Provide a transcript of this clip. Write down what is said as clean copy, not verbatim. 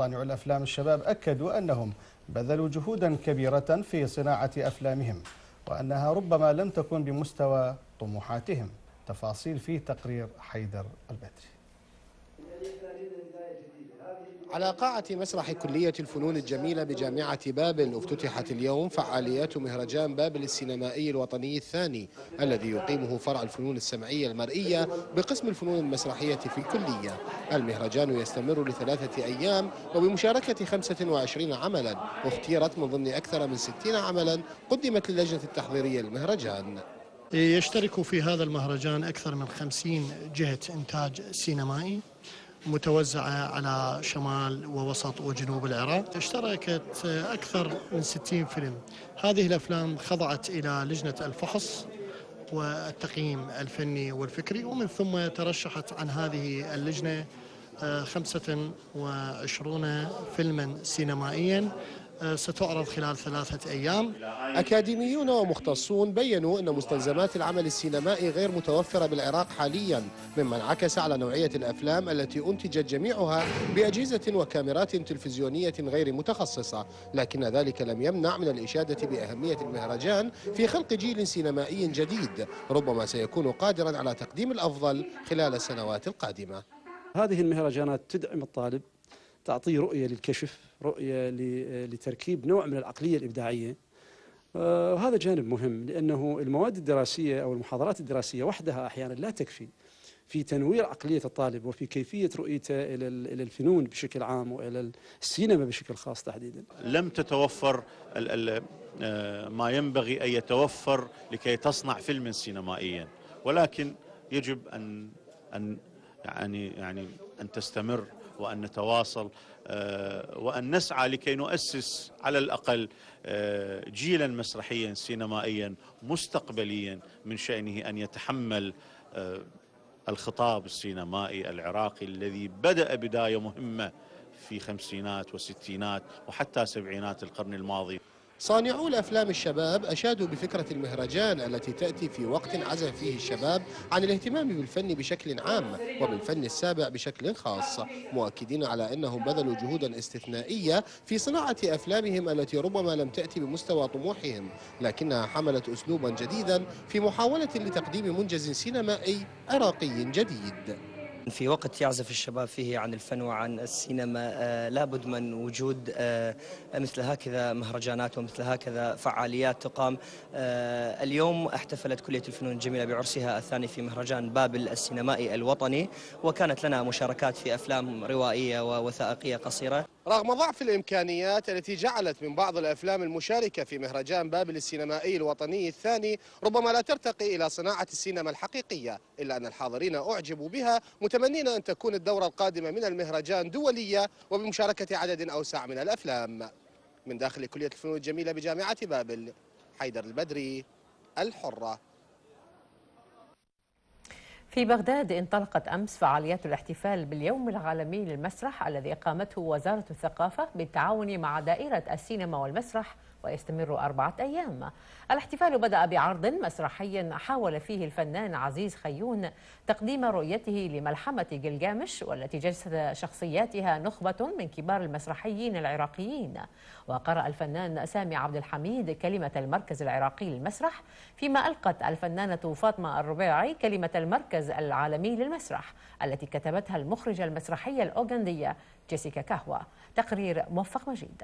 صانعو الأفلام الشباب أكدوا أنهم بذلوا جهودا كبيرة في صناعة أفلامهم وأنها ربما لم تكن بمستوى طموحاتهم. تفاصيل في تقرير حيدر البدري. على قاعة مسرح كلية الفنون الجميلة بجامعة بابل افتتحت اليوم فعاليات مهرجان بابل السينمائي الوطني الثاني الذي يقيمه فرع الفنون السمعية المرئية بقسم الفنون المسرحية في الكلية. المهرجان يستمر ل3 أيام وبمشاركة 25 عملا واختيرت من ضمن أكثر من 60 عملا قدمت للجنة التحضيرية للمهرجان. يشترك في هذا المهرجان أكثر من 50 جهة إنتاج سينمائي متوزعة على شمال ووسط وجنوب العراق. اشتركت أكثر من 60 فيلم. هذه الأفلام خضعت إلى لجنة الفحص والتقييم الفني والفكري، ومن ثم ترشحت عن هذه اللجنة 25 فيلما سينمائيا ستعرض خلال 3 أيام. أكاديميون ومختصون بيّنوا أن مستلزمات العمل السينمائي غير متوفرة بالعراق حاليا، مما انعكس على نوعية الأفلام التي أنتجت جميعها بأجهزة وكاميرات تلفزيونية غير متخصصة، لكن ذلك لم يمنع من الإشادة بأهمية المهرجان في خلق جيل سينمائي جديد ربما سيكون قادرا على تقديم الأفضل خلال السنوات القادمة. هذه المهرجانات تدعم الطالب، تعطيه رؤية للكشف، رؤية لتركيب نوع من العقلية الإبداعية. وهذا جانب مهم، لأنه المواد الدراسية أو المحاضرات الدراسية وحدها أحيانا لا تكفي في تنوير عقلية الطالب وفي كيفية رؤيته إلى الفنون بشكل عام وإلى السينما بشكل خاص تحديدا. لم تتوفر ما ينبغي أن يتوفر لكي تصنع فيلما سينمائيا، ولكن يجب أن تستمر وأن نتواصل وأن نسعى لكي نؤسس على الأقل جيلا مسرحيا سينمائيا مستقبليا من شأنه أن يتحمل الخطاب السينمائي العراقي الذي بدأ بداية مهمة في خمسينات وستينات وحتى سبعينات القرن الماضي. صانعو الأفلام الشباب أشادوا بفكرة المهرجان التي تأتي في وقت عزف فيه الشباب عن الاهتمام بالفن بشكل عام وبالفن السابع بشكل خاص، مؤكدين على أنهم بذلوا جهودا استثنائية في صناعة أفلامهم التي ربما لم تأتي بمستوى طموحهم، لكنها حملت أسلوبا جديدا في محاولة لتقديم منجز سينمائي عراقي جديد. في وقت يعزف الشباب فيه عن الفن وعن السينما لابد من وجود مثل هكذا مهرجانات ومثل هكذا فعاليات تقام. اليوم احتفلت كلية الفنون الجميلة بعرسها الثاني في مهرجان بابل السينمائي الوطني، وكانت لنا مشاركات في أفلام روائية ووثائقية قصيرة. رغم ضعف الإمكانيات التي جعلت من بعض الأفلام المشاركة في مهرجان بابل السينمائي الوطني الثاني ربما لا ترتقي إلى صناعة السينما الحقيقية، إلا أن الحاضرين أعجبوا بها متمنين أن تكون الدورة القادمة من المهرجان دولية وبمشاركة عدد أوسع من الأفلام. من داخل كلية الفنون الجميلة بجامعة بابل، حيدر البدري، الحرة. في بغداد انطلقت أمس فعاليات الاحتفال باليوم العالمي للمسرح الذي أقامته وزارة الثقافة بالتعاون مع دائرة السينما والمسرح، ويستمر 4 أيام. الاحتفال بدأ بعرض مسرحي حاول فيه الفنان عزيز خيون تقديم رؤيته لملحمة جلجامش، والتي جسد شخصياتها نخبة من كبار المسرحيين العراقيين. وقرأ الفنان سامي عبد الحميد كلمة المركز العراقي للمسرح، فيما ألقت الفنانة فاطمة الربيعي كلمة المركز العالمي للمسرح التي كتبتها المخرجة المسرحية الأوغندية جيسيكا كهوة. تقرير موفق مجيد.